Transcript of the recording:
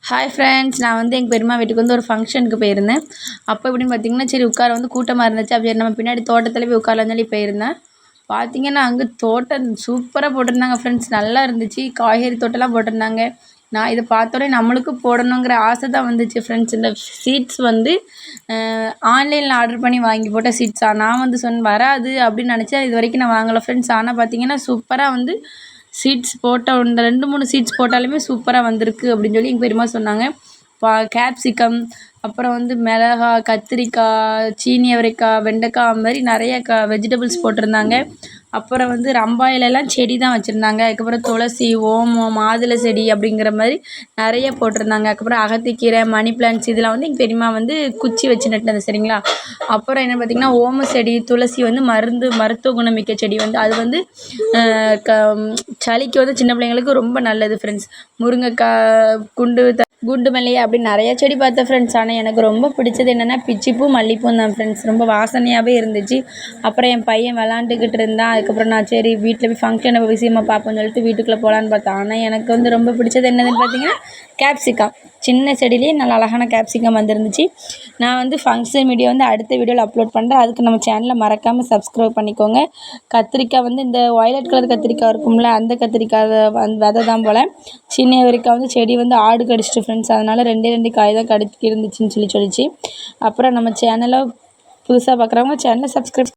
Hi friends, நான் வந்து எங்கள் பெரியம்மா வீட்டுக்கு வந்து ஒரு ஃபங்க்ஷனுக்கு போயிருந்தேன். அப்போ எப்படின்னு பார்த்தீங்கன்னா, சரி உட்கார வந்து கூட்டமாக இருந்துச்சு. அப்படி நம்ம பின்னாடி தோட்டத்தில் போய் உட்காரலான்னு சொல்லி போயிருந்தேன். பார்த்தீங்கன்னா, அங்கே தோட்டம் சூப்பராக போட்டிருந்தாங்க ஃப்ரெண்ட்ஸ். நல்லா இருந்துச்சு. காய்கறி தோட்டம்லாம் போட்டிருந்தாங்க. நான் இதை பார்த்தோன்னே நம்மளுக்கும் போடணுங்கிற ஆசை தான் வந்துச்சு ஃப்ரெண்ட்ஸ். இந்த சீட்ஸ் வந்து ஆன்லைனில் ஆர்டர் பண்ணி வாங்கி போட்ட சீட்ஸா? நான் வந்து வராது அப்படின்னு நினச்சேன். இது வரைக்கும் நான் வாங்கலை ஃப்ரெண்ட்ஸ். ஆனால் பார்த்தீங்கன்னா, சூப்பராக வந்து சீட்ஸ் போட்ட இந்த 2, 3 சீட்ஸ் போட்டாலுமே சூப்பராக வந்திருக்கு அப்படின்னு சொல்லி எங்கள் பெரியம்மா சொன்னாங்க. கேப்சிகம், அப்புறம் வந்து மிளகா, கத்திரிக்காய், சீனி அவரைக்காய், வெண்டைக்காய், அது மாதிரி நிறைய வெஜிடபிள்ஸ் போட்டிருந்தாங்க. அப்புறம் வந்து ரம்பா இலையெல்லாம் செடி தான் வச்சுருந்தாங்க. அதுக்கப்புறம் துளசி, ஓமம், மாதுளை செடி அப்படிங்கிற மாதிரி நிறைய போட்டிருந்தாங்க. அதுக்கப்புறம் அகத்திக்கீரை, மணி பிளான்ட்ஸ் இதெல்லாம் வந்து எங்கள் பெரியம்மா வந்து குச்சி வச்சு நட்டது சரிங்களா. அப்புறம் என்ன பார்த்திங்கன்னா, ஓம செடி, துளசி வந்து மருத்துவ குணமிக்க செடி வந்து அது வந்து சளிக்கு வந்து சின்ன பிள்ளைங்களுக்கு ரொம்ப நல்லது ஃப்ரெண்ட்ஸ். முருங்கைக்காய், குண்டு மல்லிகை அப்படி நிறைய செடி பார்த்தேன் ஃப்ரெண்ட்ஸ். ஆனால் எனக்கு ரொம்ப பிடிச்சது என்னென்னா பிச்சிப்பூ, மல்லிப்பூ தான் ஃப்ரெண்ட்ஸ். ரொம்ப வாசனையாகவே இருந்துச்சு. அப்புறம் என் பையன் விளாண்டுக்கிட்டு இருந்தான். அதுக்கப்புறம் நான் சரி வீட்டில் போய் ஃபங்க்ஷனை விஷயமா பார்ப்போம்னு சொல்லிட்டு வீட்டுக்குள்ளே போகலான்னு பார்த்தேன். ஆனால் எனக்கு வந்து ரொம்ப பிடிச்சது என்னதுன்னு பார்த்தீங்கன்னா கேப்சிகம். சின்ன செடியிலேயே நல்ல அழகான கேப்சிகம் வந்துருந்துச்சு. நான் வந்து ஃபங்க்ஷன் வீடியோ வந்து அடுத்த வீடியோவில் அப்லோட் பண்ணுறேன். அதுக்கு நம்ம சேனலை மறக்காமல் சப்ஸ்கிரைப் பண்ணிக்கோங்க. கத்திரிக்காய் வந்து இந்த வயலட் கலர் கத்திரிக்காய் இருக்கும்ல, அந்த கத்திரிக்காய் விதை தான் போல். சின்ன அவரைக்காய் வந்து செடி வந்து ஆடு கடிச்சிட்டு ஃப்ரெண்ட்ஸ். அதனால் 2 காய் தான் இருந்துச்சுன்னு சொல்லிச்சு. அப்புறம் நம்ம சேனலை புதுசாக பார்க்குறவங்க சேனலை சப்ஸ்கிரைப்